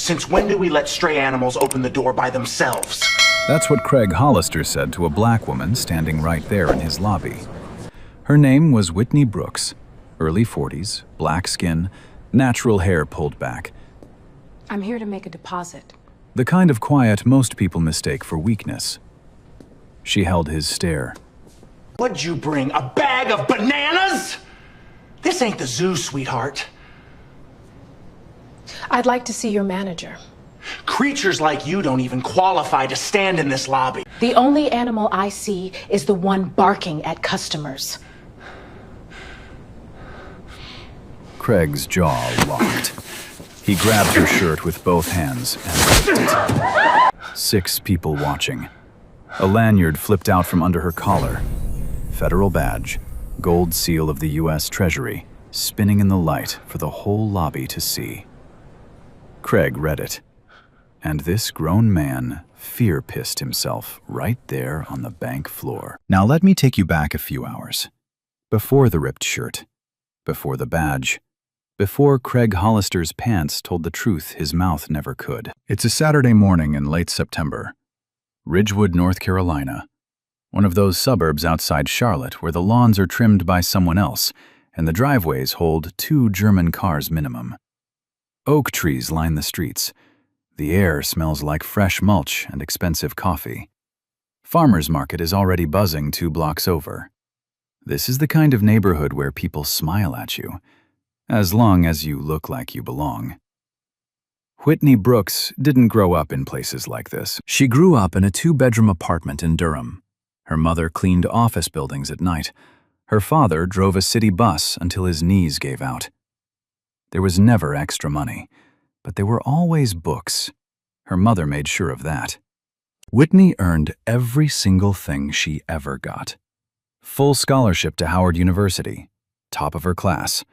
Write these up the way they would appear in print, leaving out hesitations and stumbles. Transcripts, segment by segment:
Since when do we let stray animals open the door by themselves? That's what Craig Hollister said to a black woman standing right there in his lobby. Her name was Whitney Brooks, early 40s, black skin, natural hair pulled back. I'm here to make a deposit. The kind of quiet most people mistake for weakness. She held his stare. What'd you bring, a bag of bananas? This ain't the zoo, sweetheart. I'd like to see your manager. Creatures like you don't even qualify to stand in this lobby. The only animal I see is the one barking at customers. Craig's jaw locked. He grabbed her shirt with both hands and ripped it. 6 people watching. A lanyard flipped out from under her collar. Federal badge, gold seal of the U.S. Treasury, spinning in the light for the whole lobby to see. Craig read it. And this grown man fear-pissed himself right there on the bank floor. Now let me take you back a few hours. Before the ripped shirt. Before the badge. Before Craig Hollister's pants told the truth his mouth never could. It's a Saturday morning in late September. Ridgewood, North Carolina. One of those suburbs outside Charlotte where the lawns are trimmed by someone else and the driveways hold 2 German cars minimum. Oak trees line the streets. The air smells like fresh mulch and expensive coffee. Farmer's market is already buzzing 2 blocks over. This is the kind of neighborhood where people smile at you, as long as you look like you belong. Whitney Brooks didn't grow up in places like this. She grew up in a 2-bedroom apartment in Durham. Her mother cleaned office buildings at night. Her father drove a city bus until his knees gave out. There was never extra money, but there were always books. Her mother made sure of that. Whitney earned every single thing she ever got. Full scholarship to Howard University, top of her class,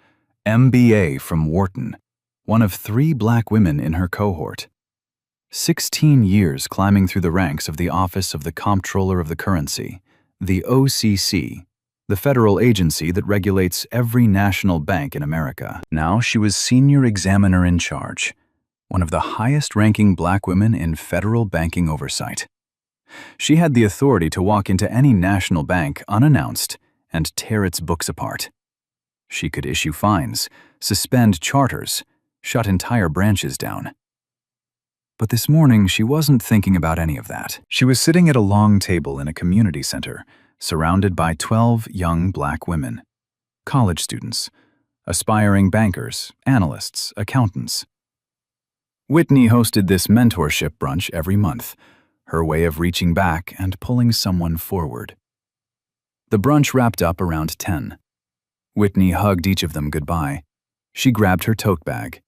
MBA from Wharton, one of 3 black women in her cohort. 16 years climbing through the ranks of the Office of the Comptroller of the Currency, the OCC, the federal agency that regulates every national bank in America. Now she was senior examiner in charge, one of the highest-ranking black women in federal banking oversight. She had the authority to walk into any national bank unannounced and tear its books apart. She could issue fines, suspend charters, shut entire branches down. But this morning, she wasn't thinking about any of that. She was sitting at a long table in a community center, surrounded by 12 young black women, college students, aspiring bankers, analysts, accountants. Whitney hosted this mentorship brunch every month, her way of reaching back and pulling someone forward. The brunch wrapped up around 10. Whitney hugged each of them goodbye. She grabbed her tote bag.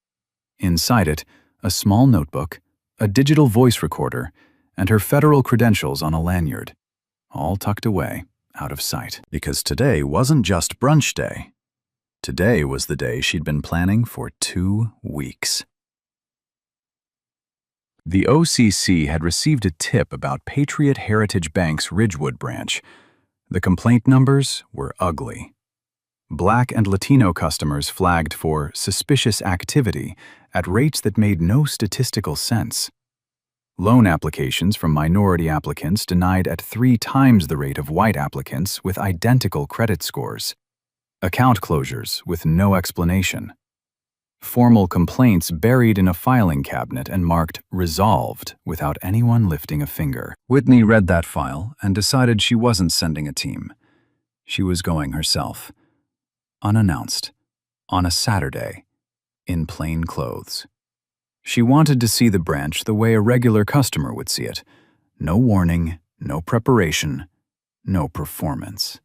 Inside it, a small notebook, a digital voice recorder, and her federal credentials on a lanyard, all tucked away, out of sight. Because today wasn't just brunch day. Today was the day she'd been planning for 2 weeks. The OCC had received a tip about Patriot Heritage Bank's Ridgewood branch. The complaint numbers were ugly. Black and Latino customers flagged for suspicious activity at rates that made no statistical sense. Loan applications from minority applicants denied at 3 times the rate of white applicants with identical credit scores. Account closures with no explanation. Formal complaints buried in a filing cabinet and marked resolved without anyone lifting a finger. Whitney read that file and decided she wasn't sending a team. She was going herself. Unannounced, on a Saturday, in plain clothes. She wanted to see the branch the way a regular customer would see it. No warning, no preparation, no performance.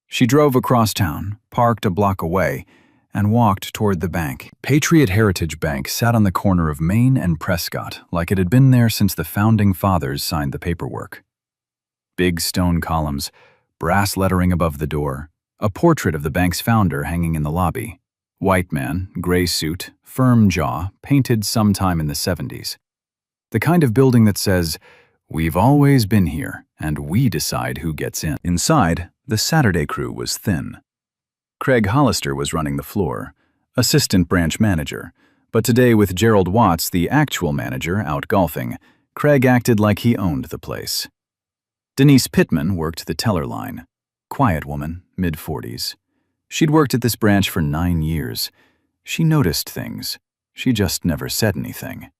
She drove across town, parked a block away, and walked toward the bank. Patriot Heritage Bank sat on the corner of Main and Prescott like it had been there since the founding fathers signed the paperwork. Big stone columns, brass lettering above the door, a portrait of the bank's founder hanging in the lobby. White man, gray suit, firm jaw, painted sometime in the 70s. The kind of building that says, "We've always been here, and we decide who gets in." Inside, the Saturday crew was thin. Craig Hollister was running the floor, assistant branch manager, But today, with Gerald Watts, the actual manager, out golfing, Craig acted like he owned the place. Denise Pittman worked the teller line. Quiet woman, mid-40s. She'd worked at this branch for 9 years. She noticed things. She just never said anything.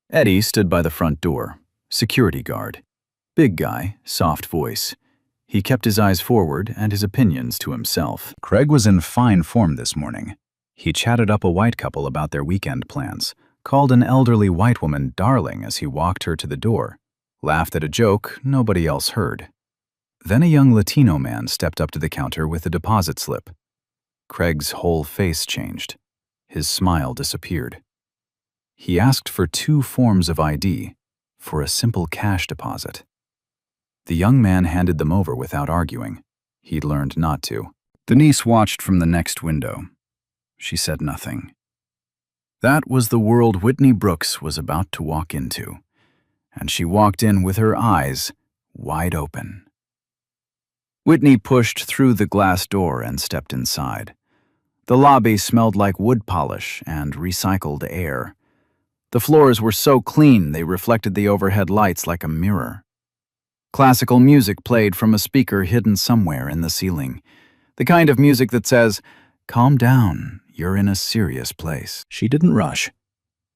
Eddie stood by the front door, security guard. Big guy, soft voice. He kept his eyes forward and his opinions to himself. Craig was in fine form this morning. He chatted up a white couple about their weekend plans, called an elderly white woman darling as he walked her to the door, laughed at a joke nobody else heard. Then a young Latino man stepped up to the counter with a deposit slip. Craig's whole face changed. His smile disappeared. He asked for 2 forms of ID, for a simple cash deposit. The young man handed them over without arguing. He'd learned not to. Denise watched from the next window. She said nothing. That was the world Whitney Brooks was about to walk into, and she walked in with her eyes wide open. Whitney pushed through the glass door and stepped inside. The lobby smelled like wood polish and recycled air. The floors were so clean they reflected the overhead lights like a mirror. Classical music played from a speaker hidden somewhere in the ceiling, the kind of music that says, "Calm down, you're in a serious place." She didn't rush.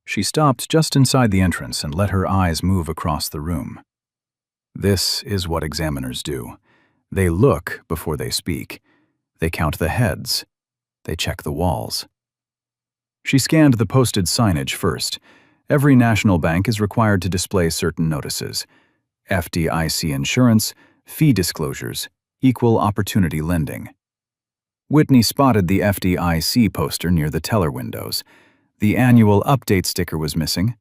She stopped just inside the entrance and let her eyes move across the room. This is what examiners do. They look before they speak. They count the heads. They check the walls. She scanned the posted signage first. Every national bank is required to display certain notices: FDIC insurance, fee disclosures, equal opportunity lending. Whitney spotted the FDIC poster near the teller windows. The annual update sticker was missing.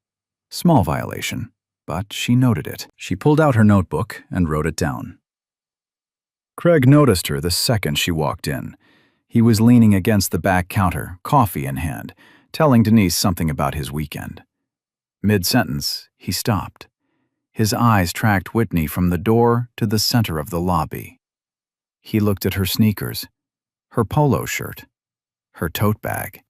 Small violation, but she noted it. She pulled out her notebook and wrote it down. Craig noticed her the second she walked in. He was leaning against the back counter, coffee in hand, telling Denise something about his weekend. Mid-sentence, he stopped. His eyes tracked Whitney from the door to the center of the lobby. He looked at her sneakers, her polo shirt, her tote bag.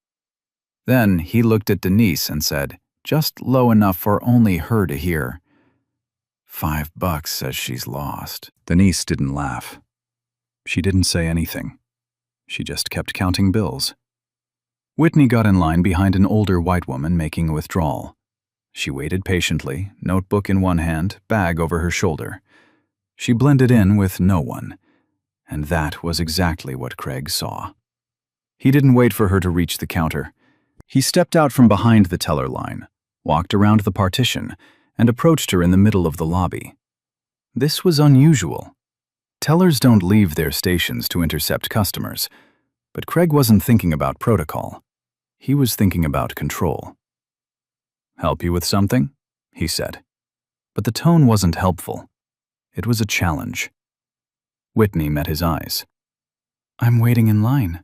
Then he looked at Denise and said, just low enough for only her to hear, $5 says she's lost. Denise didn't laugh. She didn't say anything. She just kept counting bills. Whitney got in line behind an older white woman making a withdrawal. She waited patiently, notebook in one hand, bag over her shoulder. She blended in with no one, and that was exactly what Craig saw. He didn't wait for her to reach the counter. He stepped out from behind the teller line, walked around the partition, and approached her in the middle of the lobby. This was unusual. Tellers don't leave their stations to intercept customers, but Craig wasn't thinking about protocol. He was thinking about control. "Help you with something?" he said. But the tone wasn't helpful. It was a challenge. Whitney met his eyes. "I'm waiting in line."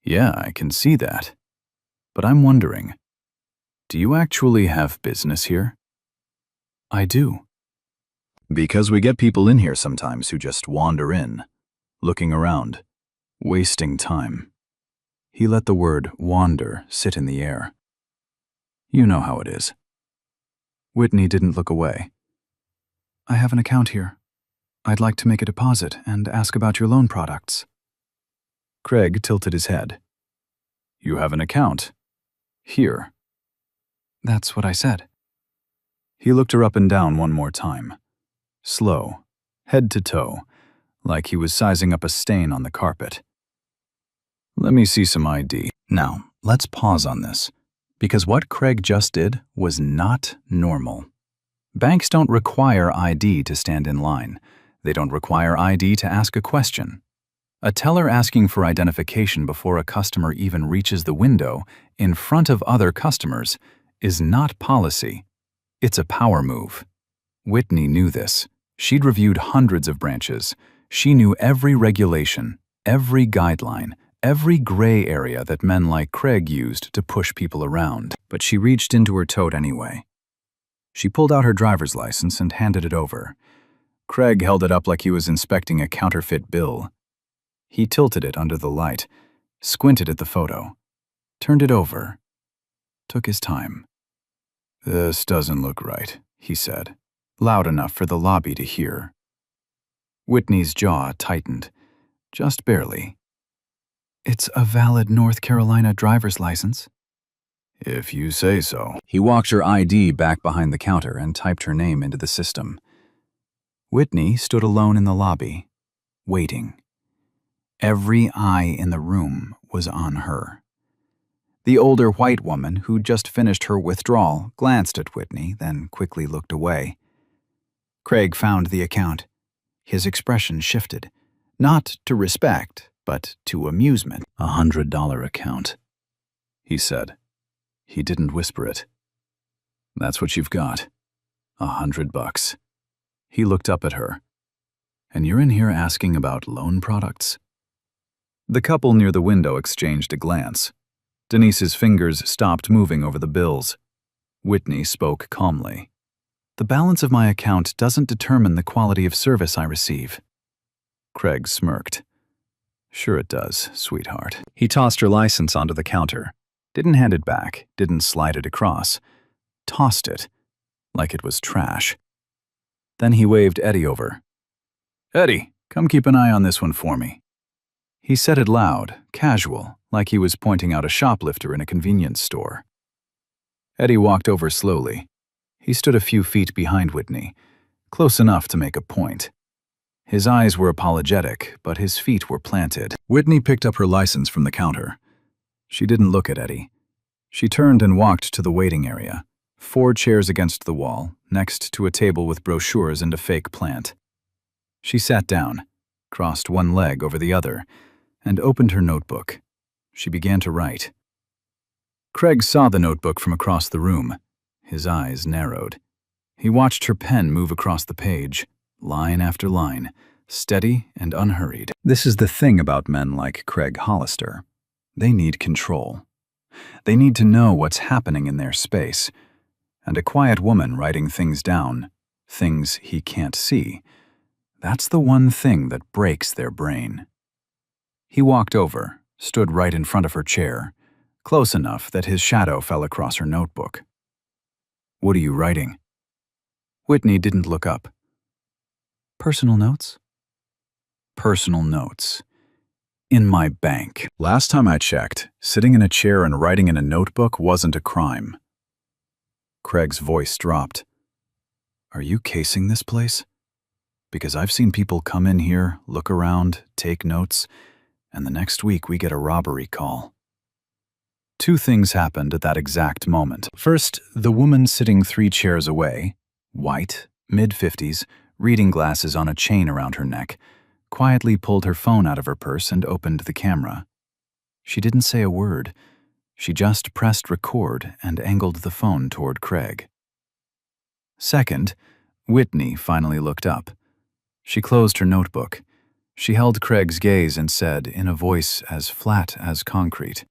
"Yeah, I can see that. But I'm wondering, do you actually have business here?" "I do." "Because we get people in here sometimes who just wander in, looking around, wasting time." He let the word wander sit in the air. "You know how it is." Whitney didn't look away. "I have an account here. I'd like to make a deposit and ask about your loan products." Craig tilted his head. "You have an account? Here?" "That's what I said." He looked her up and down one more time. Slow, head to toe, like he was sizing up a stain on the carpet. "Let me see some ID." Now, let's pause on this, because what Craig just did was not normal. Banks don't require ID to stand in line. They don't require ID to ask a question. A teller asking for identification before a customer even reaches the window in front of other customers is not policy. It's a power move. Whitney knew this. She'd reviewed hundreds of branches. She knew every regulation, every guideline, every gray area that men like Craig used to push people around. But she reached into her tote anyway. She pulled out her driver's license and handed it over. Craig held it up like he was inspecting a counterfeit bill. He tilted it under the light, squinted at the photo, turned it over. took his time. "This doesn't look right," he said, loud enough for the lobby to hear. Whitney's jaw tightened, just barely. "It's a valid North Carolina driver's license." "If you say so." He walked her ID back behind the counter and typed her name into the system. Whitney stood alone in the lobby, waiting. Every eye in the room was on her. The older white woman who'd just finished her withdrawal glanced at Whitney, then quickly looked away. Craig found the account. His expression shifted, not to respect, but to amusement. $100 account, he said. He didn't whisper it. "That's what you've got. $100. He looked up at her. "And you're in here asking about loan products?" The couple near the window exchanged a glance. Denise's fingers stopped moving over the bills. Whitney spoke calmly. "The balance of my account doesn't determine the quality of service I receive." Craig smirked. "Sure it does, sweetheart." He tossed her license onto the counter. Didn't hand it back, didn't slide it across. Tossed it, like it was trash. Then he waved Eddie over. "Eddie, come keep an eye on this one for me." He said it loud, casual, like he was pointing out a shoplifter in a convenience store. Eddie walked over slowly. He stood a few feet behind Whitney, close enough to make a point. His eyes were apologetic, but his feet were planted. Whitney picked up her license from the counter. She didn't look at Eddie. She turned and walked to the waiting area, 4 chairs against the wall, next to a table with brochures and a fake plant. She sat down, crossed one leg over the other, and opened her notebook. She began to write. Craig saw the notebook from across the room. His eyes narrowed. He watched her pen move across the page, line after line, steady and unhurried. This is the thing about men like Craig Hollister. They need control. They need to know what's happening in their space. And a quiet woman writing things down, things he can't see, that's the one thing that breaks their brain. He walked over, stood right in front of her chair, close enough that his shadow fell across her notebook. "What are you writing?" Whitney didn't look up. "Personal notes." "Personal notes. In my bank. Last time I checked, sitting in a chair and writing in a notebook wasn't a crime." Craig's voice dropped. "Are you casing this place? Because I've seen people come in here, look around, take notes, and the next week we get a robbery call." 2 things happened at that exact moment. First, the woman sitting 3 chairs away, white, mid-50s, reading glasses on a chain around her neck, quietly pulled her phone out of her purse and opened the camera. She didn't say a word. She just pressed record and angled the phone toward Craig. Second, Whitney finally looked up. She closed her notebook. She held Craig's gaze and said, in a voice as flat as concrete,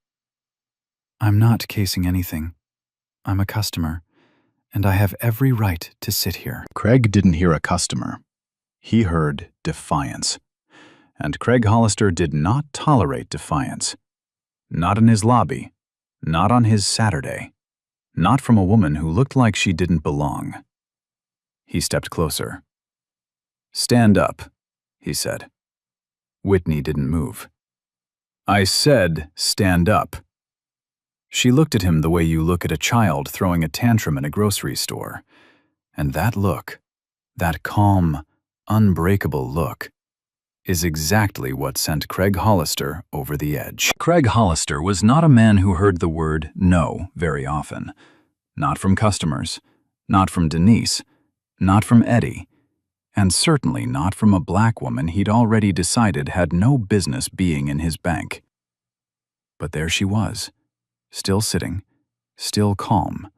"I'm not casing anything. I'm a customer, and I have every right to sit here." Craig didn't hear a customer. He heard defiance. And Craig Hollister did not tolerate defiance. Not in his lobby. Not on his Saturday. Not from a woman who looked like she didn't belong. He stepped closer. "Stand up," he said. Whitney didn't move. "I said stand up." She looked at him the way you look at a child throwing a tantrum in a grocery store. And that look, that calm, unbreakable look, is exactly what sent Craig Hollister over the edge. Craig Hollister was not a man who heard the word no very often. Not from customers, not from Denise, not from Eddie, and certainly not from a black woman he'd already decided had no business being in his bank. But there she was, still sitting, still calm,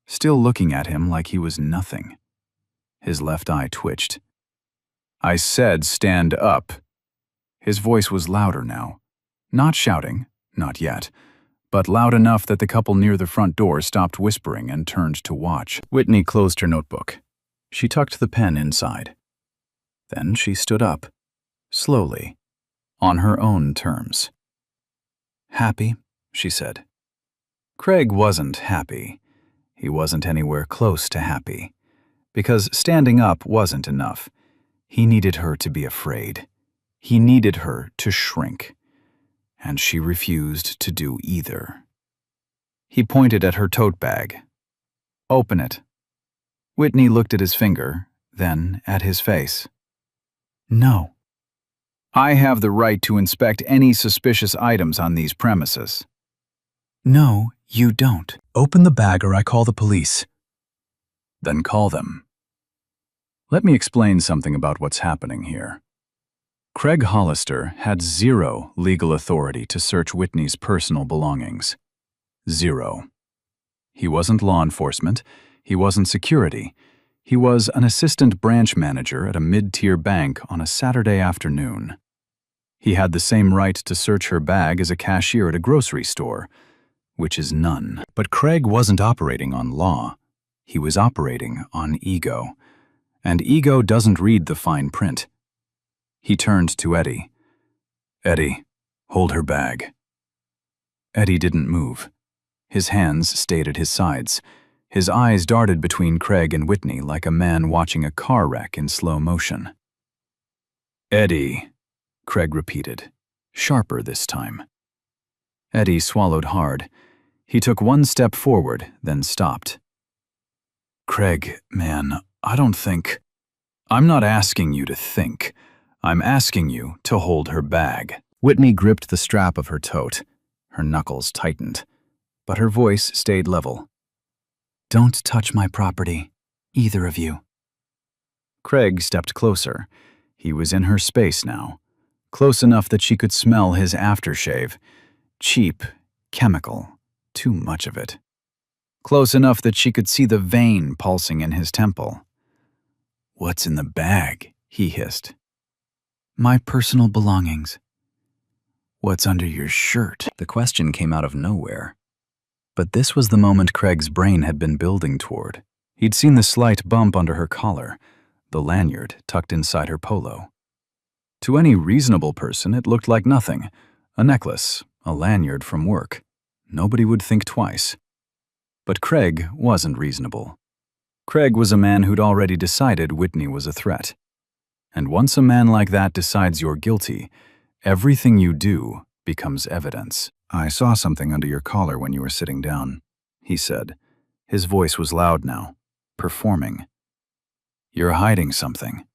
still looking at him like he was nothing. His left eye twitched. "I said stand up." His voice was louder now. Not shouting, not yet, but loud enough that the couple near the front door stopped whispering and turned to watch. Whitney closed her notebook. She tucked the pen inside. Then she stood up, slowly, on her own terms. "Happy?" she said. Craig wasn't happy. He wasn't anywhere close to happy. Because standing up wasn't enough. He needed her to be afraid. He needed her to shrink. And she refused to do either. He pointed at her tote bag. "Open it." Whitney looked at his finger, then at his face. "No." "I have the right to inspect any suspicious items on these premises." "No, you don't. Open the bag or I call the police." "Then call them." Let me explain something about what's happening here. Craig Hollister had zero legal authority to search Whitney's personal belongings. Zero. He wasn't law enforcement. He wasn't security. He was an assistant branch manager at a mid-tier bank on a Saturday afternoon. He had the same right to search her bag as a cashier at a grocery store, which is none. But Craig wasn't operating on law. He was operating on ego. And ego doesn't read the fine print. He turned to Eddie. "Eddie, hold her bag." Eddie didn't move. His hands stayed at his sides. His eyes darted between Craig and Whitney like a man watching a car wreck in slow motion. "Eddie," Craig repeated, sharper this time. Eddie swallowed hard. He took one step forward, then stopped. "Craig, man, I don't think... I'm not asking you to think. I'm asking you to hold her bag." Whitney gripped the strap of her tote. Her knuckles tightened, but her voice stayed level. "Don't touch my property, either of you." Craig stepped closer. He was in her space now, close enough that she could smell his aftershave. Cheap, chemical, too much of it. Close enough that she could see the vein pulsing in his temple. "What's in the bag?" he hissed. "My personal belongings." "What's under your shirt?" The question came out of nowhere. But this was the moment Craig's brain had been building toward. He'd seen the slight bump under her collar, the lanyard tucked inside her polo. To any reasonable person, it looked like nothing. A necklace, a lanyard from work. Nobody would think twice. But Craig wasn't reasonable. Craig was a man who'd already decided Whitney was a threat. And once a man like that decides you're guilty, everything you do becomes evidence. "I saw something under your collar when you were sitting down," he said. His voice was loud now, performing. "You're hiding something."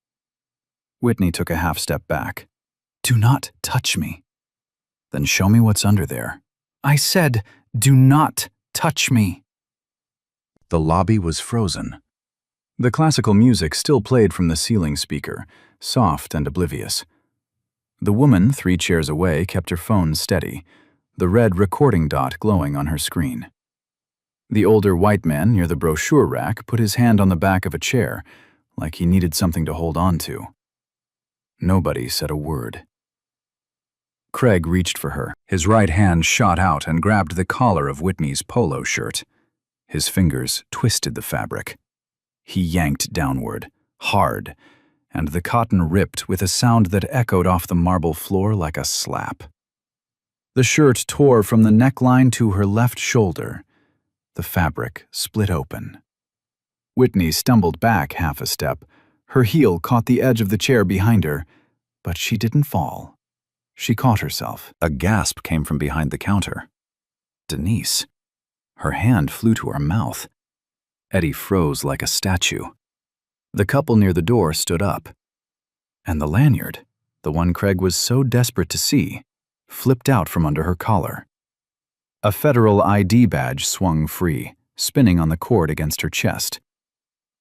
Whitney took a half step back. "Do not touch me." "Then show me what's under there." "I said, do not touch me." The lobby was frozen. The classical music still played from the ceiling speaker, soft and oblivious. The woman 3 chairs away kept her phone steady, the red recording dot glowing on her screen. The older white man near the brochure rack put his hand on the back of a chair, like he needed something to hold on to. Nobody said a word. Craig reached for her. His right hand shot out and grabbed the collar of Whitney's polo shirt. His fingers twisted the fabric. He yanked downward, hard, and the cotton ripped with a sound that echoed off the marble floor like a slap. The shirt tore from the neckline to her left shoulder. The fabric split open. Whitney stumbled back half a step. Her heel caught the edge of the chair behind her, but she didn't fall. She caught herself. A gasp came from behind the counter. Denise. Her hand flew to her mouth. Eddie froze like a statue. The couple near the door stood up. And the lanyard, the one Craig was so desperate to see, flipped out from under her collar. A federal ID badge swung free, spinning on the cord against her chest.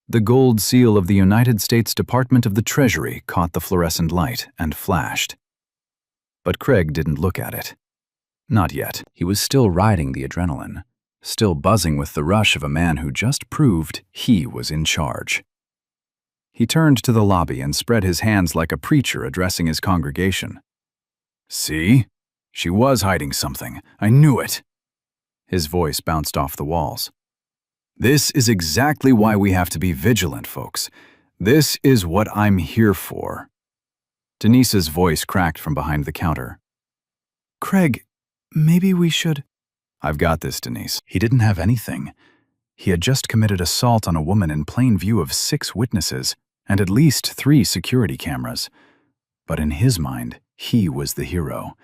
The gold seal of the United States Department of the Treasury caught the fluorescent light and flashed. But Craig didn't look at it. Not yet. He was still riding the adrenaline, still buzzing with the rush of a man who just proved he was in charge. He turned to the lobby and spread his hands like a preacher addressing his congregation. "See? She was hiding something. I knew it." His voice bounced off the walls. "This is exactly why we have to be vigilant, folks. This is what I'm here for." Denise's voice cracked from behind the counter. "Craig, maybe we should..." "I've got this, Denise." He didn't have anything. He had just committed assault on a woman in plain view of 6 witnesses and at least 3 security cameras. But in his mind, he was the hero.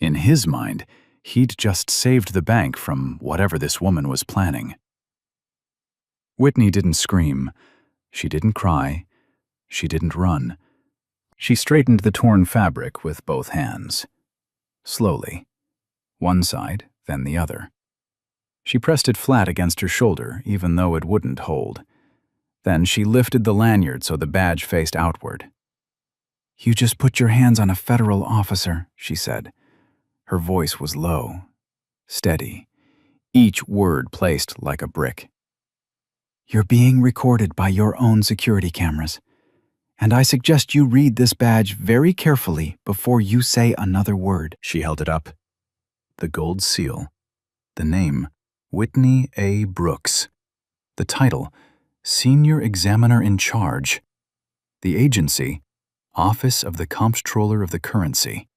In his mind, he'd just saved the bank from whatever this woman was planning. Whitney didn't scream. She didn't cry. She didn't run. She straightened the torn fabric with both hands. Slowly. One side, then the other. She pressed it flat against her shoulder, even though it wouldn't hold. Then she lifted the lanyard so the badge faced outward. "You just put your hands on a federal officer," she said. Her voice was low, steady, each word placed like a brick. "You're being recorded by your own security cameras, and I suggest you read this badge very carefully before you say another word." She held it up. The gold seal. The name, Whitney A. Brooks. The title, Senior Examiner in Charge. The agency, Office of the Comptroller of the Currency.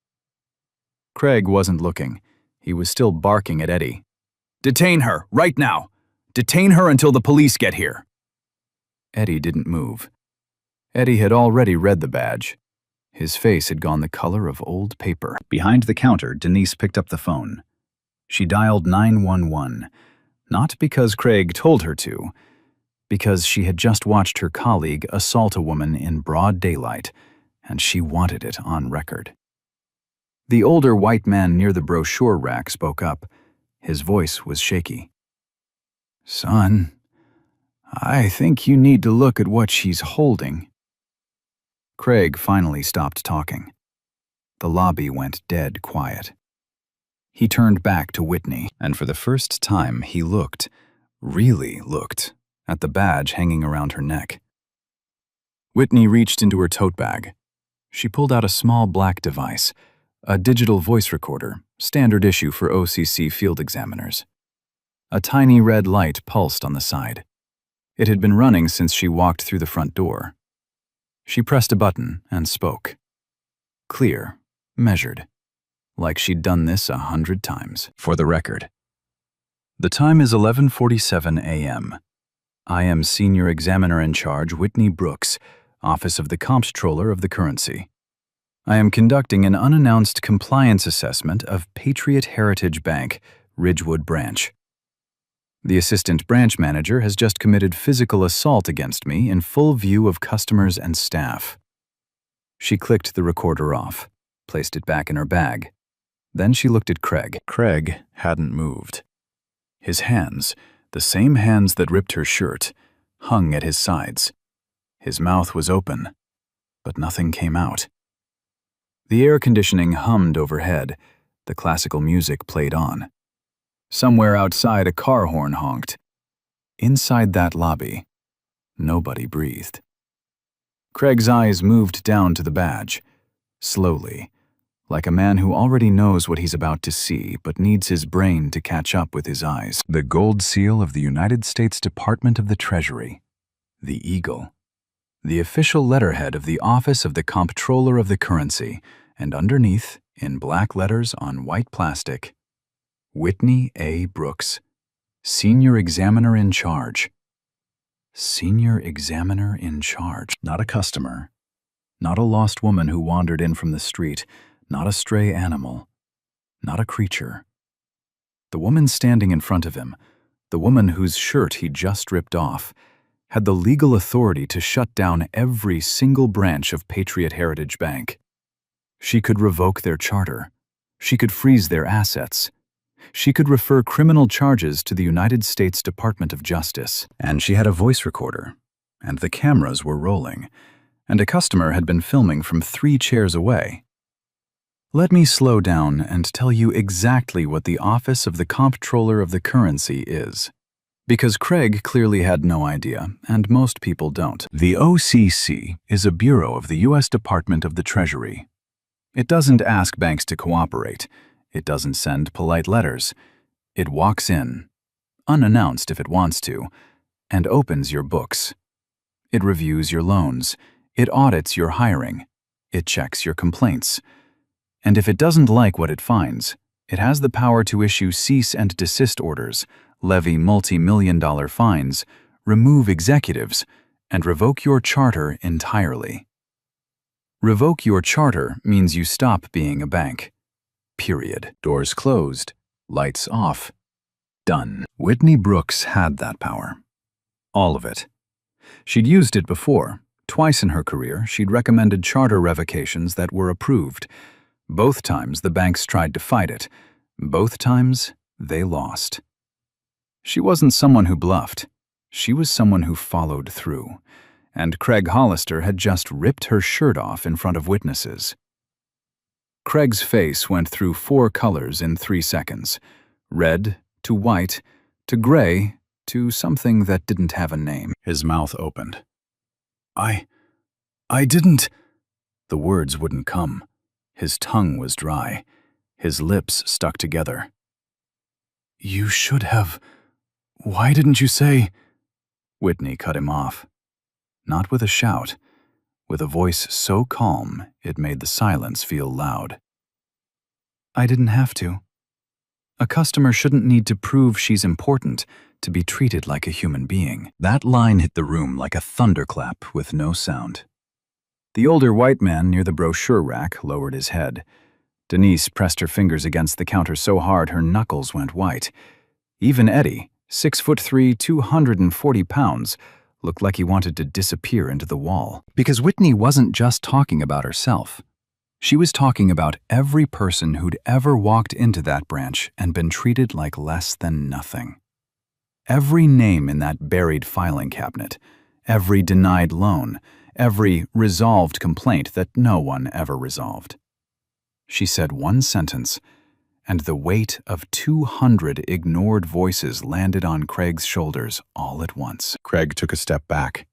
Craig wasn't looking. He was still barking at Eddie. "Detain her, right now! Detain her until the police get here!" Eddie didn't move. Eddie had already read the badge. His face had gone the color of old paper. Behind the counter, Denise picked up the phone. She dialed 911, not because Craig told her to, because she had just watched her colleague assault a woman in broad daylight, and she wanted it on record. The older white man near the brochure rack spoke up. His voice was shaky. "Son, I think you need to look at what she's holding." Craig finally stopped talking. The lobby went dead quiet. He turned back to Whitney, and for the first time he looked, really looked, at the badge hanging around her neck. Whitney reached into her tote bag. She pulled out a small black device, a digital voice recorder, standard issue for OCC field examiners. A tiny red light pulsed on the side. It had been running since she walked through the front door. She pressed a button and spoke. Clear, measured, like she'd done this 100 times. For the record. The time is 11:47 a.m. I am Senior Examiner in Charge Whitney Brooks, Office of the Comptroller of the Currency. I am conducting an unannounced compliance assessment of Patriot Heritage Bank, Ridgewood Branch. The assistant branch manager has just committed physical assault against me in full view of customers and staff. She clicked the recorder off, placed it back in her bag. Then she looked at Craig. Craig hadn't moved. His hands, the same hands that ripped her shirt, hung at his sides. His mouth was open, but nothing came out. The air conditioning hummed overhead. The classical music played on. Somewhere outside, a car horn honked. Inside that lobby, nobody breathed. Craig's eyes moved down to the badge, slowly, like a man who already knows what he's about to see but needs his brain to catch up with his eyes. The gold seal of the United States Department of the Treasury. The eagle. The official letterhead of the Office of the Comptroller of the Currency, and underneath, in black letters on white plastic, Whitney A. Brooks, Senior Examiner in Charge. Senior Examiner in Charge. Not a customer. Not a lost woman who wandered in from the street. Not a stray animal. Not a creature. The woman standing in front of him, the woman whose shirt he just ripped off, had the legal authority to shut down every single branch of Patriot Heritage Bank. She could revoke their charter. She could freeze their assets. She could refer criminal charges to the United States Department of Justice. And she had a voice recorder, and the cameras were rolling, and a customer had been filming from 3 chairs away. Let me slow down and tell you exactly what the Office of the Comptroller of the Currency is. Because Craig clearly had no idea, and most people don't. The OCC is a bureau of the U.S. Department of the Treasury. It doesn't ask banks to cooperate. It doesn't send polite letters. It walks in, unannounced if it wants to, and opens your books. It reviews your loans. It audits your hiring. It checks your complaints. And if it doesn't like what it finds, It has the power to issue cease and desist orders, levy multi-million-dollar fines, remove executives, and revoke your charter entirely. Revoke your charter means you stop being a bank. Period. Doors closed. Lights off. Done. Whitney Brooks had that power. All of it. She'd used it before. Twice in her career, she'd recommended charter revocations that were approved. Both times the banks tried to fight it. Both times they lost. She wasn't someone who bluffed. She was someone who followed through. And Craig Hollister had just ripped her shirt off in front of witnesses. Craig's face went through 4 colors in 3 seconds. Red to white to gray to something that didn't have a name. His mouth opened. I didn't. The words wouldn't come. His tongue was dry. His lips stuck together. You should have. Why didn't you say? Whitney cut him off. Not with a shout, with a voice so calm it made the silence feel loud. I didn't have to. A customer shouldn't need to prove she's important to be treated like a human being. That line hit the room like a thunderclap with no sound. The older white man near the brochure rack lowered his head. Denise pressed her fingers against the counter so hard her knuckles went white. Even Eddie, 6'3", 240 pounds, looked like he wanted to disappear into the wall. Because Whitney wasn't just talking about herself. She was talking about every person who'd ever walked into that branch and been treated like less than nothing. Every name in that buried filing cabinet, every denied loan, every resolved complaint that no one ever resolved. She said one sentence, and the weight of 200 ignored voices landed on Craig's shoulders all at once. Craig took a step back.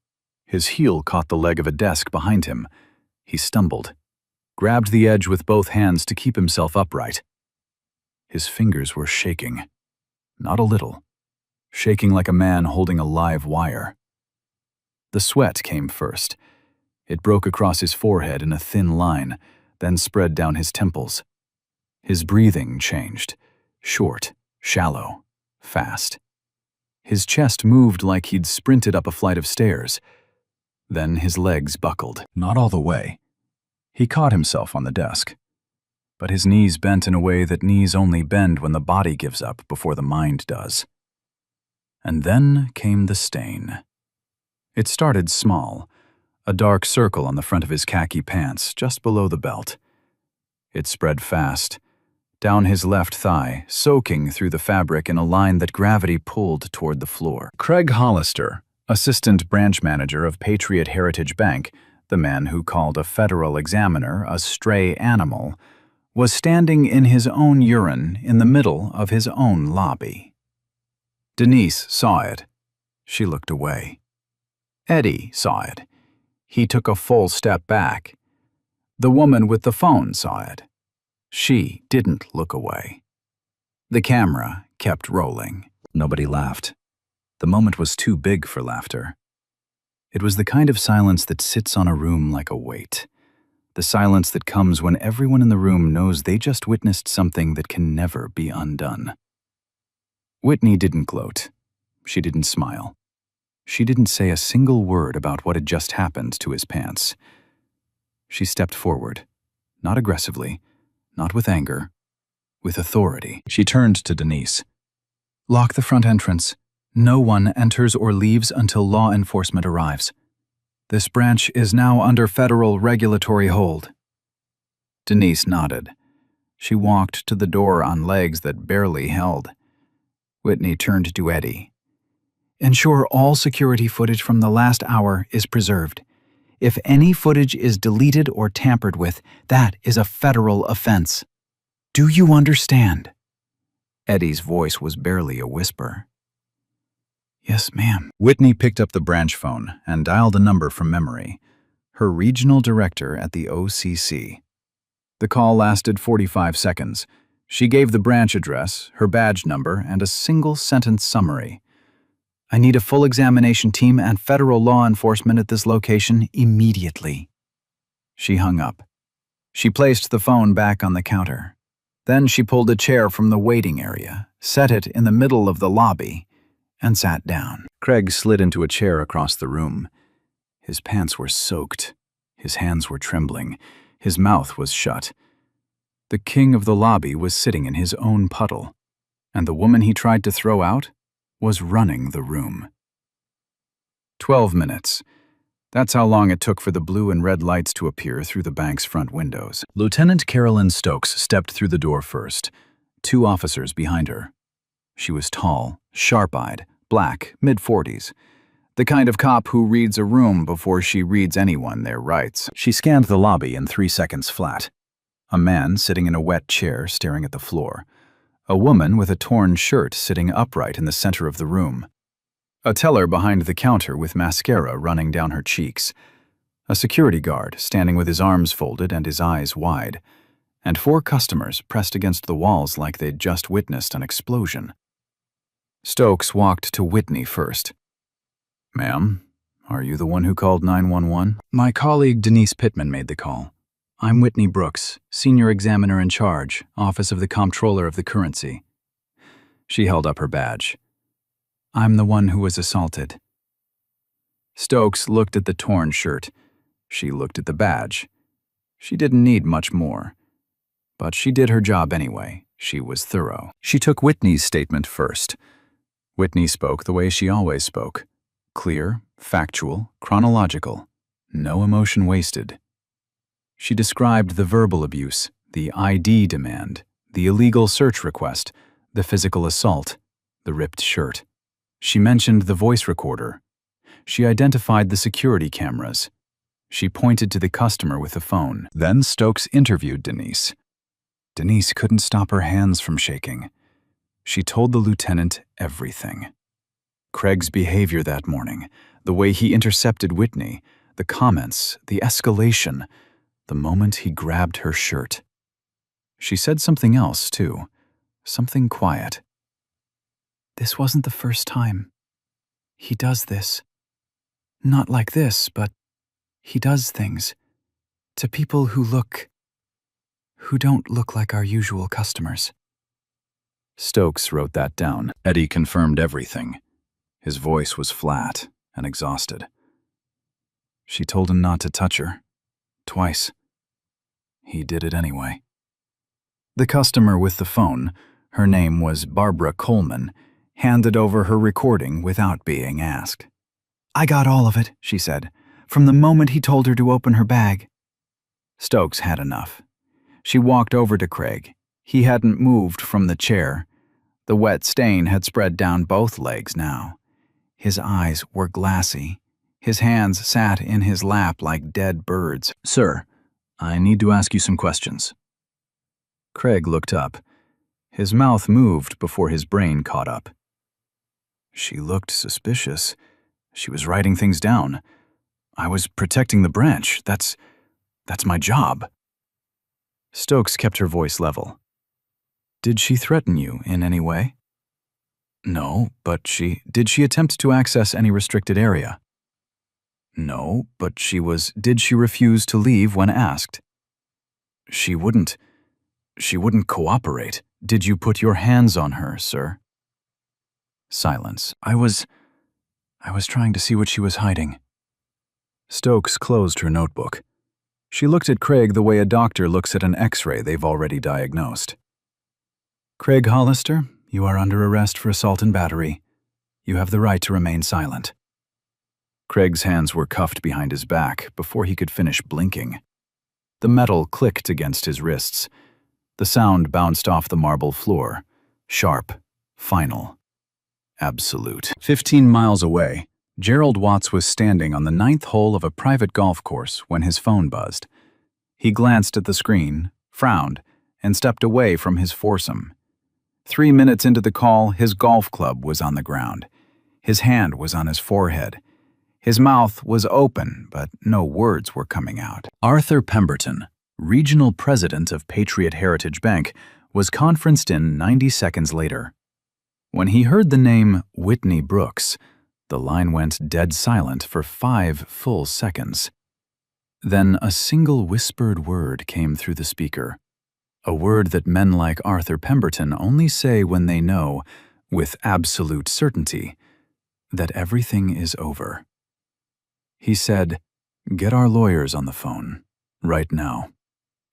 His heel caught the leg of a desk behind him. He stumbled, grabbed the edge with both hands to keep himself upright. His fingers were shaking, not a little, shaking like a man holding a live wire. The sweat came first. It broke across his forehead in a thin line, then spread down his temples. His breathing changed, short, shallow, fast. His chest moved like he'd sprinted up a flight of stairs. Then his legs buckled, not all the way. He caught himself on the desk. But his knees bent in a way that knees only bend when the body gives up before the mind does. And then came the stain. It started small, a dark circle on the front of his khaki pants, just below the belt. It spread fast, down his left thigh, soaking through the fabric in a line that gravity pulled toward the floor. Craig Hollister, assistant branch manager of Patriot Heritage Bank, the man who called a federal examiner a stray animal, was standing in his own urine in the middle of his own lobby. Denise saw it. She looked away. Eddie saw it. He took a full step back. The woman with the phone saw it. She didn't look away. The camera kept rolling. Nobody laughed. The moment was too big for laughter. It was the kind of silence that sits on a room like a weight. The silence that comes when everyone in the room knows they just witnessed something that can never be undone. Whitney didn't gloat. She didn't smile. She didn't say a single word about what had just happened to his pants. She stepped forward, not aggressively, not with anger, with authority. She turned to Denise. Lock the front entrance. No one enters or leaves until law enforcement arrives. This branch is now under federal regulatory hold. Denise nodded. She walked to the door on legs that barely held. Whitney turned to Eddie. Ensure all security footage from the last hour is preserved. If any footage is deleted or tampered with, that is a federal offense. Do you understand? Eddie's voice was barely a whisper. Yes, ma'am. Whitney picked up the branch phone and dialed a number from memory. Her regional director at the OCC. The call lasted 45 seconds. She gave the branch address, her badge number, and a single-sentence summary. I need a full examination team and federal law enforcement at this location immediately. She hung up. She placed the phone back on the counter. Then she pulled a chair from the waiting area, set it in the middle of the lobby, and sat down. Craig slid into a chair across the room. His pants were soaked. His hands were trembling. His mouth was shut. The king of the lobby was sitting in his own puddle, and the woman he tried to throw out was running the room. 12 minutes. That's how long it took for the blue and red lights to appear through the bank's front windows. Lieutenant Carolyn Stokes stepped through the door first, 2 officers behind her. She was tall, sharp-eyed, black, mid-40s. The kind of cop who reads a room before she reads anyone their rights. She scanned the lobby in 3 seconds flat. A man sitting in a wet chair staring at the floor. A woman with a torn shirt sitting upright in the center of the room. A teller behind the counter with mascara running down her cheeks. A security guard standing with his arms folded and his eyes wide. And 4 customers pressed against the walls like they'd just witnessed an explosion. Stokes walked to Whitney first. "Ma'am, are you the one who called 911? My colleague Denise Pittman made the call. I'm Whitney Brooks, Senior Examiner in Charge, Office of the Comptroller of the Currency." She held up her badge. "I'm the one who was assaulted." Stokes looked at the torn shirt. She looked at the badge. She didn't need much more. But she did her job anyway. She was thorough. She took Whitney's statement first. Whitney spoke the way she always spoke. Clear, factual, chronological. No emotion wasted. She described the verbal abuse, the ID demand, the illegal search request, the physical assault, the ripped shirt. She mentioned the voice recorder. She identified the security cameras. She pointed to the customer with the phone. Then Stokes interviewed Denise. Denise couldn't stop her hands from shaking. She told the lieutenant everything. Craig's behavior that morning, the way he intercepted Whitney, the comments, the escalation, the moment he grabbed her shirt. She said something else, too. Something quiet. "This wasn't the first time. He does this. Not like this, but he does things. To people who don't look like our usual customers." Stokes wrote that down. Eddie confirmed everything. His voice was flat and exhausted. She told him not to touch her. Twice. He did it anyway. The customer with the phone, her name was Barbara Coleman, handed over her recording without being asked. "I got all of it," she said, "from the moment he told her to open her bag." Stokes had enough. She walked over to Craig. He hadn't moved from the chair. The wet stain had spread down both legs now. His eyes were glassy. His hands sat in his lap like dead birds. "Sir, I need to ask you some questions." Craig looked up. His mouth moved before his brain caught up. She looked suspicious. She was writing things down. "I was protecting the branch. That's my job." Stokes kept her voice level. "Did she threaten you in any way?" "No, but did she attempt to access any restricted area?" "No, but did she refuse to leave when asked?" She wouldn't cooperate. Did you put your hands on her, sir?" Silence. I was trying to see what she was hiding." Stokes closed her notebook. She looked at Craig the way a doctor looks at an X-ray they've already diagnosed. "Craig Hollister, you are under arrest for assault and battery. You have the right to remain silent." Craig's hands were cuffed behind his back before he could finish blinking. The metal clicked against his wrists. The sound bounced off the marble floor. Sharp, final, absolute. 15 miles away, Gerald Watts was standing on the 9th hole of a private golf course when his phone buzzed. He glanced at the screen, frowned, and stepped away from his foursome. 3 minutes into the call, his golf club was on the ground. His hand was on his forehead. His mouth was open, but no words were coming out. Arthur Pemberton, regional president of Patriot Heritage Bank, was conferenced in 90 seconds later. When he heard the name Whitney Brooks, the line went dead silent for 5 full seconds. Then a single whispered word came through the speaker. A word that men like Arthur Pemberton only say when they know, with absolute certainty, that everything is over. He said, "Get our lawyers on the phone, right now,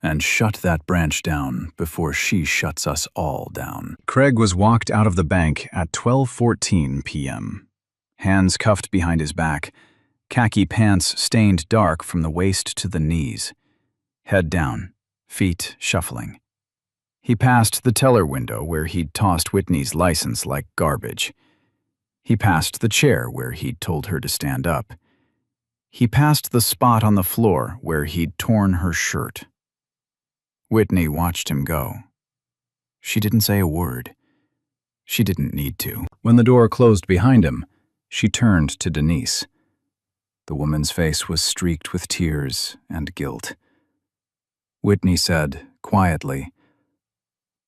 and shut that branch down before she shuts us all down." Craig was walked out of the bank at 12:14 p.m. Hands cuffed behind his back, khaki pants stained dark from the waist to the knees. Head down, feet shuffling. He passed the teller window where he'd tossed Whitney's license like garbage. He passed the chair where he'd told her to stand up. He passed the spot on the floor where he'd torn her shirt. Whitney watched him go. She didn't say a word. She didn't need to. When the door closed behind him, she turned to Denise. The woman's face was streaked with tears and guilt. Whitney said, quietly,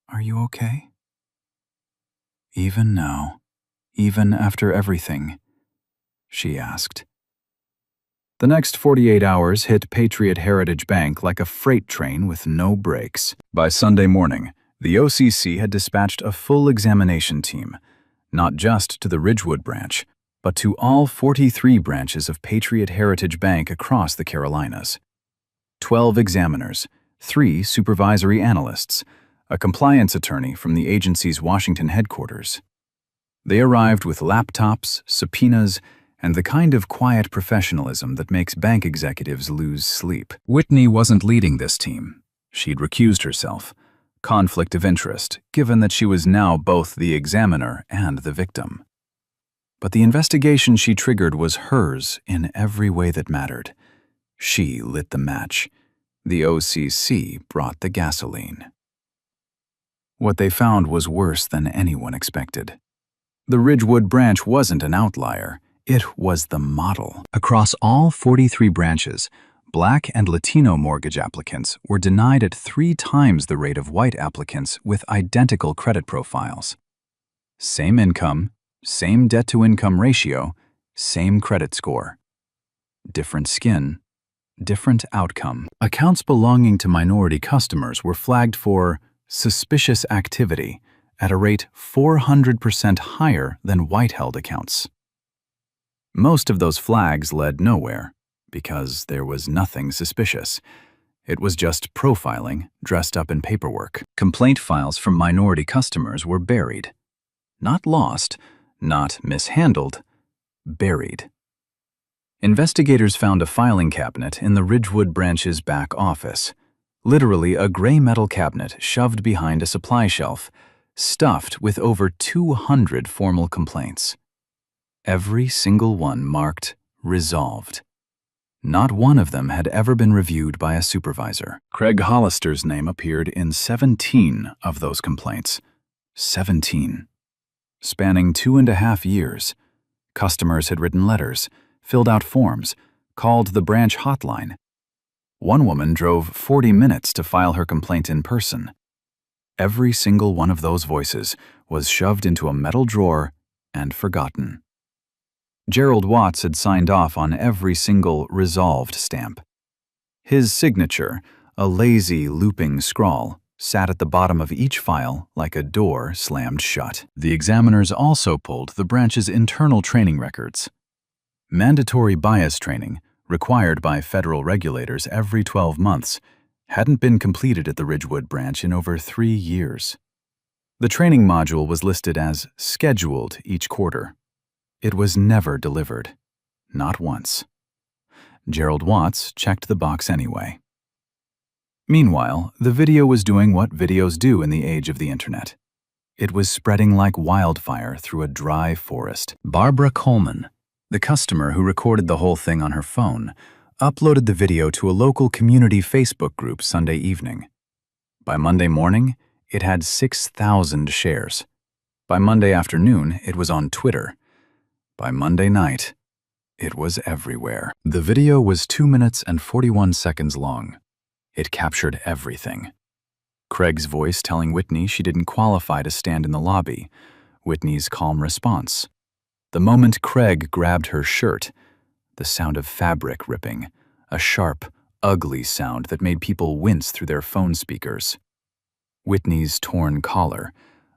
"Are you okay?" "Even now, even after everything?" she asked. The next 48 hours hit Patriot Heritage Bank like a freight train with no brakes. By Sunday morning, the OCC had dispatched a full examination team, not just to the Ridgewood branch, but to all 43 branches of Patriot Heritage Bank across the Carolinas. 12 examiners, 3 supervisory analysts, a compliance attorney from the agency's Washington headquarters. They arrived with laptops, subpoenas, and the kind of quiet professionalism that makes bank executives lose sleep. Whitney wasn't leading this team. She'd recused herself. Conflict of interest, given that she was now both the examiner and the victim. But the investigation she triggered was hers in every way that mattered. She lit the match. The OCC brought the gasoline. What they found was worse than anyone expected. The Ridgewood branch wasn't an outlier. It was the model. Across all 43 branches, Black and Latino mortgage applicants were denied at 3 times the rate of white applicants with identical credit profiles. Same income, same debt-to-income ratio, same credit score. Different skin, different outcome. Accounts belonging to minority customers were flagged for suspicious activity at a rate 400% higher than white-held accounts. Most of those flags led nowhere, because there was nothing suspicious. It was just profiling dressed up in paperwork. Complaint files from minority customers were buried. Not lost, not mishandled, buried. Investigators found a filing cabinet in the Ridgewood branch's back office. Literally a gray metal cabinet shoved behind a supply shelf, stuffed with over 200 formal complaints. Every single one marked resolved. Not one of them had ever been reviewed by a supervisor. Craig Hollister's name appeared in 17 of those complaints. 17. Spanning 2.5 years, customers had written letters, filled out forms, called the branch hotline. One woman drove 40 minutes to file her complaint in person. Every single one of those voices was shoved into a metal drawer and forgotten. Gerald Watts had signed off on every single resolved stamp. His signature, a lazy, looping scrawl, sat at the bottom of each file like a door slammed shut. The examiners also pulled the branch's internal training records. Mandatory bias training, required by federal regulators every 12 months, hadn't been completed at the Ridgewood branch in over 3 years. The training module was listed as scheduled each quarter. It was never delivered. Not once. Gerald Watts checked the box anyway. Meanwhile, the video was doing what videos do in the age of the internet. It was spreading like wildfire through a dry forest. Barbara Coleman, the customer who recorded the whole thing on her phone, uploaded the video to a local community Facebook group Sunday evening. By Monday morning, it had 6,000 shares. By Monday afternoon, it was on Twitter. By Monday night, it was everywhere. The video was 2 minutes and 41 seconds long. It captured everything. Craig's voice telling Whitney she didn't qualify to stand in the lobby. Whitney's calm response. The moment Craig grabbed her shirt, the sound of fabric ripping, a sharp, ugly sound that made people wince through their phone speakers. Whitney's torn collar,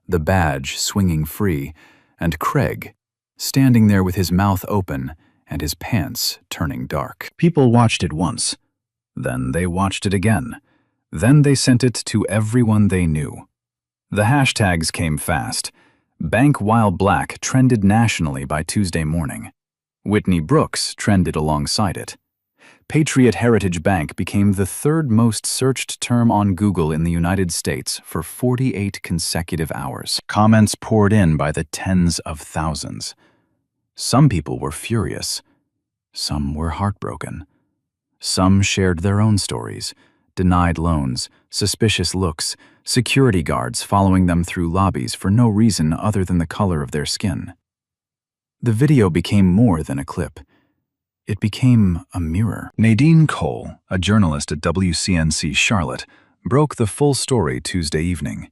the badge swinging free, and Craig, standing there with his mouth open and his pants turning dark. People watched it once. Then they watched it again. Then they sent it to everyone they knew. The hashtags came fast. Bank While Black trended nationally by Tuesday morning. Whitney Brooks trended alongside it. Patriot Heritage Bank became the third most searched term on Google in the United States for 48 consecutive hours. Comments poured in by the tens of thousands. Some people were furious. Some were heartbroken. Some shared their own stories, denied loans, suspicious looks, security guards following them through lobbies for no reason other than the color of their skin. The video became more than a clip. It became a mirror. Nadine Cole, a journalist at WCNC Charlotte, broke the full story Tuesday evening.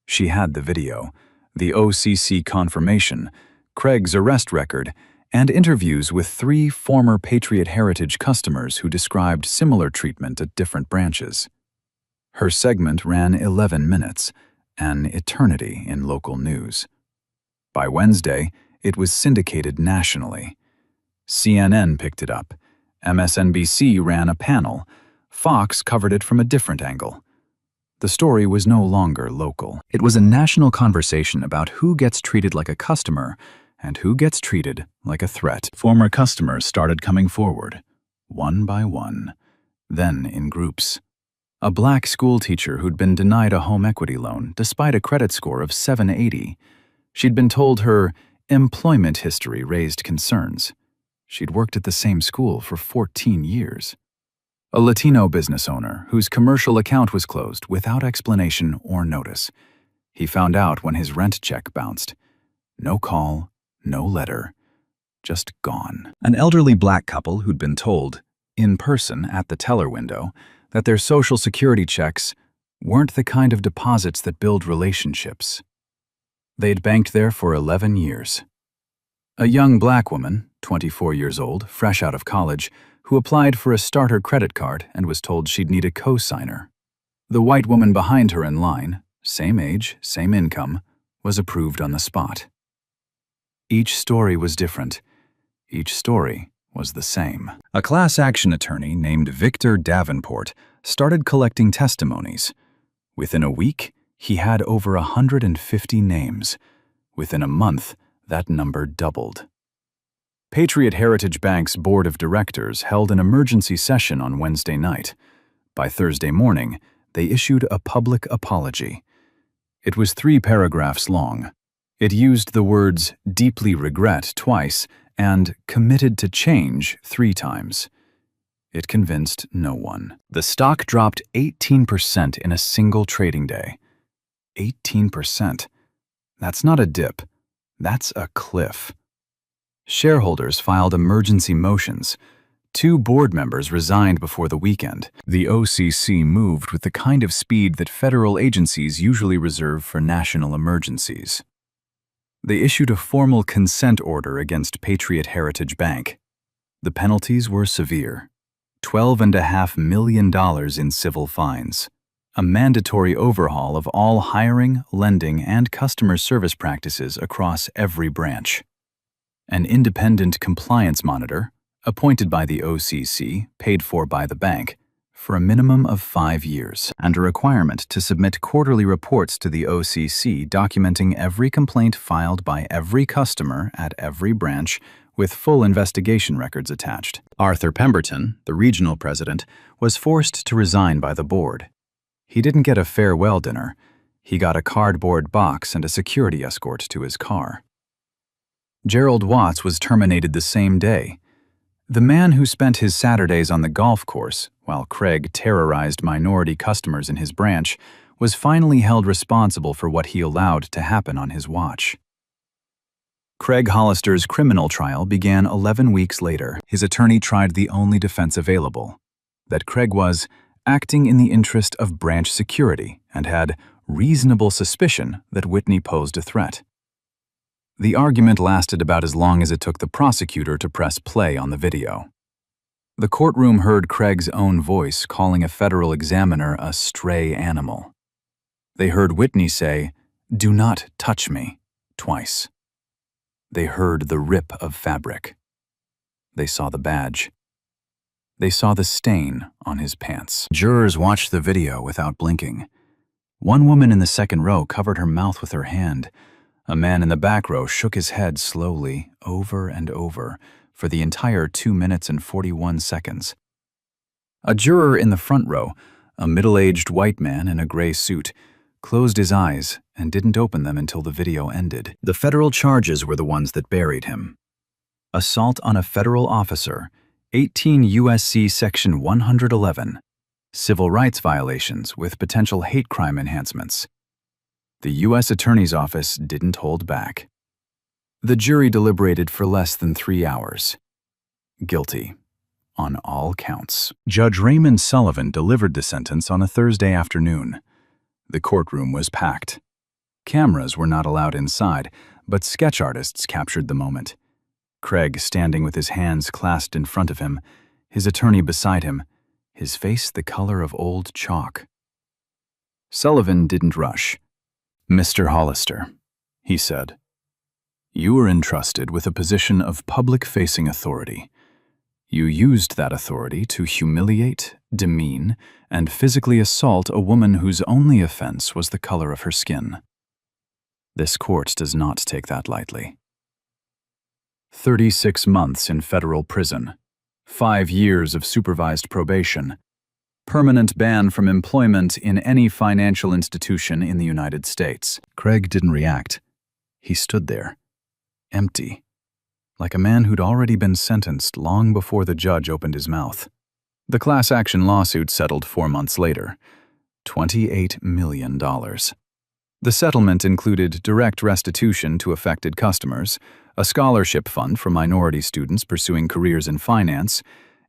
She had the video, the OCC confirmation, Craig's arrest record, and interviews with 3 former Patriot Heritage customers who described similar treatment at different branches. Her segment ran 11 minutes, an eternity in local news. By Wednesday, it was syndicated nationally. CNN picked it up. MSNBC ran a panel. Fox covered it from a different angle. The story was no longer local. It was a national conversation about who gets treated like a customer and who gets treated like a threat. Former customers started coming forward, one by one, then in groups. A black school teacher who'd been denied a home equity loan despite a credit score of 780. She'd been told her employment history raised concerns. She'd worked at the same school for 14 years. A Latino business owner whose commercial account was closed without explanation or notice. He found out when his rent check bounced. No call, no letter, just gone. An elderly black couple who'd been told, in person at the teller window, that their Social Security checks weren't the kind of deposits that build relationships. They'd banked there for 11 years. A young black woman, 24 years old, fresh out of college, who applied for a starter credit card and was told she'd need a co-signer. The white woman behind her in line, same age, same income, was approved on the spot. Each story was different. Each story was the same. A class action attorney named Victor Davenport started collecting testimonies. Within a week, he had over 150 names. Within a month, that number doubled. Patriot Heritage Bank's board of directors held an emergency session on Wednesday night. By Thursday morning, they issued a public apology. It was 3 paragraphs long. It used the words deeply regret twice and committed to change 3 times. It convinced no one. The stock dropped 18% in a single trading day. 18%. That's not a dip. That's a cliff. Shareholders filed emergency motions. 2 board members resigned before the weekend. The OCC moved with the kind of speed that federal agencies usually reserve for national emergencies. They issued a formal consent order against Patriot Heritage Bank. The penalties were severe. $12.5 million in civil fines. A mandatory overhaul of all hiring, lending, and customer service practices across every branch. An independent compliance monitor, appointed by the OCC, paid for by the bank, for a minimum of 5 years, and a requirement to submit quarterly reports to the OCC documenting every complaint filed by every customer at every branch with full investigation records attached. Arthur Pemberton, the regional president, was forced to resign by the board. He didn't get a farewell dinner. He got a cardboard box and a security escort to his car. Gerald Watts was terminated the same day. The man who spent his Saturdays on the golf course, while Craig terrorized minority customers in his branch, was finally held responsible for what he allowed to happen on his watch. Craig Hollister's criminal trial began 11 weeks later. His attorney tried the only defense available, that Craig was acting in the interest of branch security and had reasonable suspicion that Whitney posed a threat. The argument lasted about as long as it took the prosecutor to press play on the video. The courtroom heard Craig's own voice calling a federal examiner a stray animal. They heard Whitney say, "Do not touch me," twice. They heard the rip of fabric. They saw the badge. They saw the stain on his pants. Jurors watched the video without blinking. One woman in the second row covered her mouth with her hand. A man in the back row shook his head slowly, over and over, for the entire 2 minutes and 41 seconds. A juror in the front row, a middle-aged white man in a gray suit, closed his eyes and didn't open them until the video ended. The federal charges were the ones that buried him. Assault on a federal officer, 18 U.S.C. Section 111, civil rights violations with potential hate crime enhancements. The U.S. Attorney's Office didn't hold back. The jury deliberated for less than 3 hours. Guilty on all counts. Judge Raymond Sullivan delivered the sentence on a Thursday afternoon. The courtroom was packed. Cameras were not allowed inside, but sketch artists captured the moment. Craig standing with his hands clasped in front of him, his attorney beside him, his face the color of old chalk. Sullivan didn't rush. "Mr. Hollister," he said, "you were entrusted with a position of public-facing authority. You used that authority to humiliate, demean, and physically assault a woman whose only offense was the color of her skin. This court does not take that lightly. 36 months in federal prison, 5 years of supervised probation, permanent ban from employment in any financial institution in the United States." Craig didn't react. He stood there, empty, like a man who'd already been sentenced long before the judge opened his mouth. The class action lawsuit settled 4 months later, $28 million. The settlement included direct restitution to affected customers, a scholarship fund for minority students pursuing careers in finance,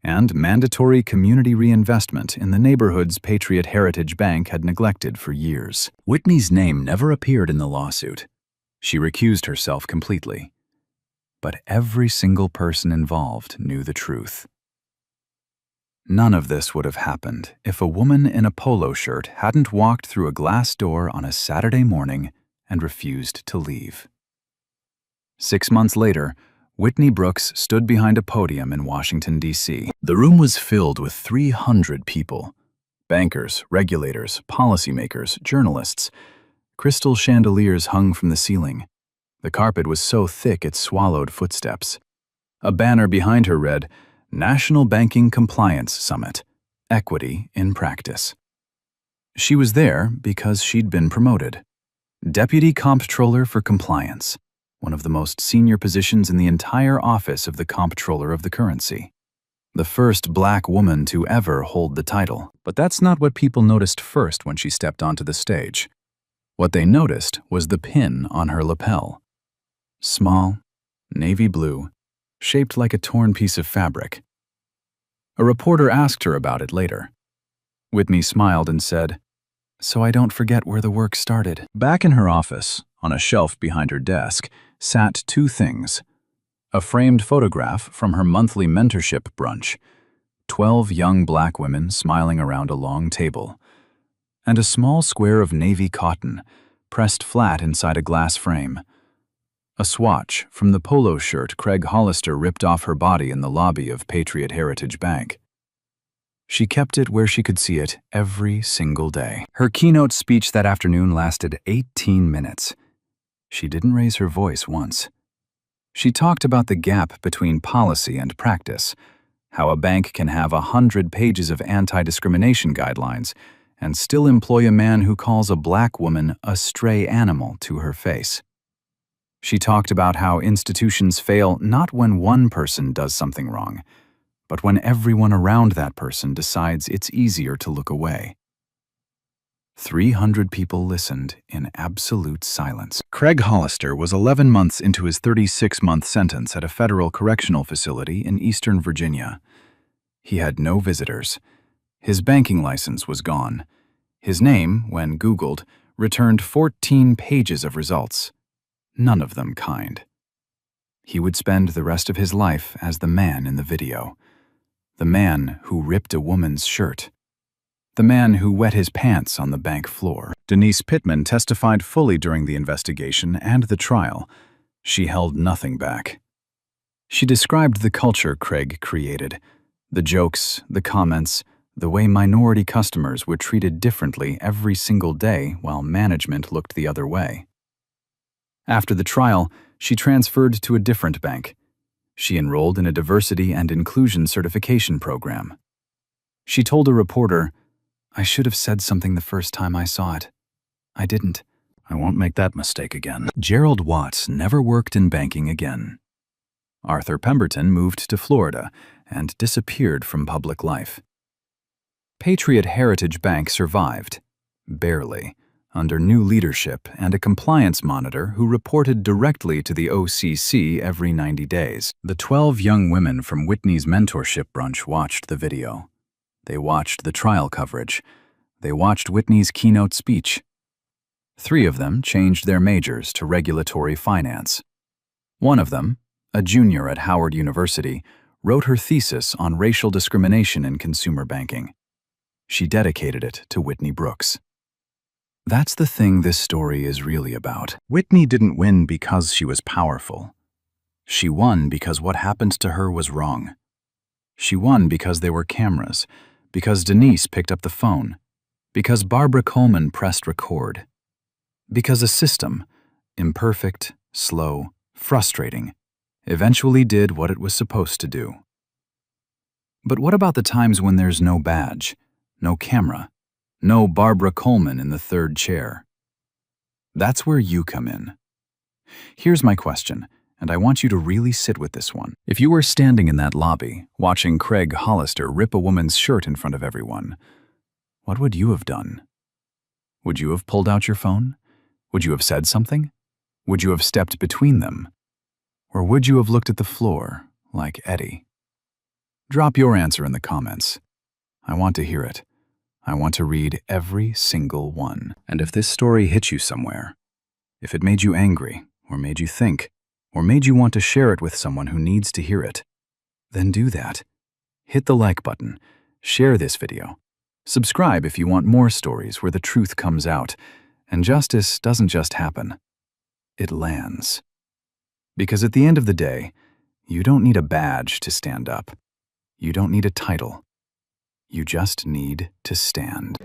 and mandatory community reinvestment in the neighborhoods Patriot Heritage Bank had neglected for years. Whitney's name never appeared in the lawsuit. She recused herself completely. But every single person involved knew the truth. None of this would have happened if a woman in a polo shirt hadn't walked through a glass door on a Saturday morning and refused to leave. 6 months later, Whitney Brooks stood behind a podium in Washington, D.C. The room was filled with 300 people: bankers, regulators, policymakers, journalists. Crystal chandeliers hung from the ceiling. The carpet was so thick it swallowed footsteps. A banner behind her read, "National Banking Compliance Summit, Equity in Practice." She was there because she'd been promoted. Deputy Comptroller for Compliance, one of the most senior positions in the entire office of the Comptroller of the Currency. The first black woman to ever hold the title. But that's not what people noticed first when she stepped onto the stage. What they noticed was the pin on her lapel. Small, navy blue, shaped like a torn piece of fabric. A reporter asked her about it later. Whitney smiled and said, "So I don't forget where the work started." Back in her office, on a shelf behind her desk, sat 2 things. A framed photograph from her monthly mentorship brunch, 12 young black women smiling around a long table, and a small square of navy cotton, pressed flat inside a glass frame. A swatch from the polo shirt Craig Hollister ripped off her body in the lobby of Patriot Heritage Bank. She kept it where she could see it every single day. Her keynote speech that afternoon lasted 18 minutes. She didn't raise her voice once. She talked about the gap between policy and practice, how a bank can have 100 pages of anti-discrimination guidelines and still employ a man who calls a black woman a stray animal to her face. She talked about how institutions fail not when one person does something wrong, but when everyone around that person decides it's easier to look away. 300 people listened in absolute silence. Craig Hollister was 11 months into his 36-month sentence at a federal correctional facility in Eastern Virginia. He had no visitors. His banking license was gone. His name, when Googled, returned 14 pages of results, none of them kind. He would spend the rest of his life as the man in the video, the man who ripped a woman's shirt, the man who wet his pants on the bank floor. Denise Pittman testified fully during the investigation and the trial. She held nothing back. She described the culture Craig created, the jokes, the comments, the way minority customers were treated differently every single day while management looked the other way. After the trial, she transferred to a different bank. She enrolled in a diversity and inclusion certification program. She told a reporter, "I should have said something the first time I saw it. I didn't. I won't make that mistake again." Gerald Watts never worked in banking again. Arthur Pemberton moved to Florida and disappeared from public life. Patriot Heritage Bank survived, barely, under new leadership and a compliance monitor who reported directly to the OCC every 90 days. The 12 young women from Whitney's mentorship brunch watched the video. They watched the trial coverage. They watched Whitney's keynote speech. 3 of them changed their majors to regulatory finance. One of them, a junior at Howard University, wrote her thesis on racial discrimination in consumer banking. She dedicated it to Whitney Brooks. That's the thing this story is really about. Whitney didn't win because she was powerful. She won because what happened to her was wrong. She won because there were cameras, because Denise picked up the phone, because Barbara Coleman pressed record, because a system, imperfect, slow, frustrating, eventually did what it was supposed to do. But what about the times when there's no badge, no camera, no Barbara Coleman in the third chair? That's where you come in. Here's my question, and I want you to really sit with this one. If you were standing in that lobby, watching Craig Hollister rip a woman's shirt in front of everyone, what would you have done? Would you have pulled out your phone? Would you have said something? Would you have stepped between them? Or would you have looked at the floor, like Eddie? Drop your answer in the comments. I want to hear it. I want to read every single one. And if this story hit you somewhere, if it made you angry, or made you think, or made you want to share it with someone who needs to hear it, then do that. Hit the like button, share this video, subscribe if you want more stories where the truth comes out, and justice doesn't just happen, it lands. Because at the end of the day, you don't need a badge to stand up. You don't need a title. You just need to stand.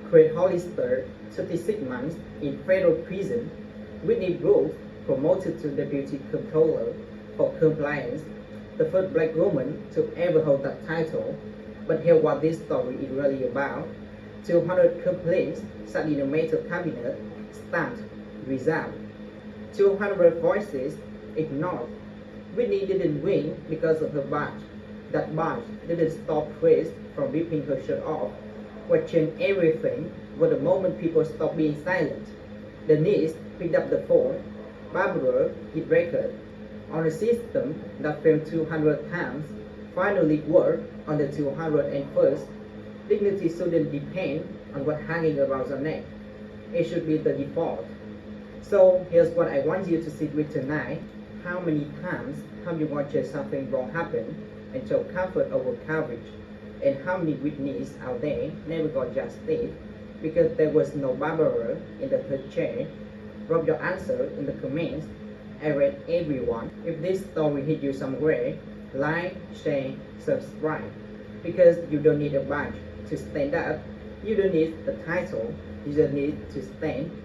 Craig Hollister, 36 months in federal prison. Whitney Brooks, promoted to deputy comptroller for compliance, the first black woman to ever hold that title. But here what this story is really about. 200 complaints sat in the major cabinet, stamped, reserved. 200 voices ignored. Whitney didn't win because of her badge. That badge didn't stop praise from ripping her shirt off. What changed everything was the moment people stopped being silent. Denise picked up the phone. Barbara hit record on a system that failed 200 times. Finally worked on the 201st. Dignity shouldn't depend on what hanging around your neck. It should be the default. So here's what I want you to sit with tonight. How many times have you watched something wrong happen and chose comfort over courage? And how many Whitneys out there never got justice because there was no Barbara in the third chair? Drop your answer in the comments. I read everyone. If this story hit you somewhere, like, share, subscribe. Because you don't need a badge to stand up. You don't need the title. You just need to stand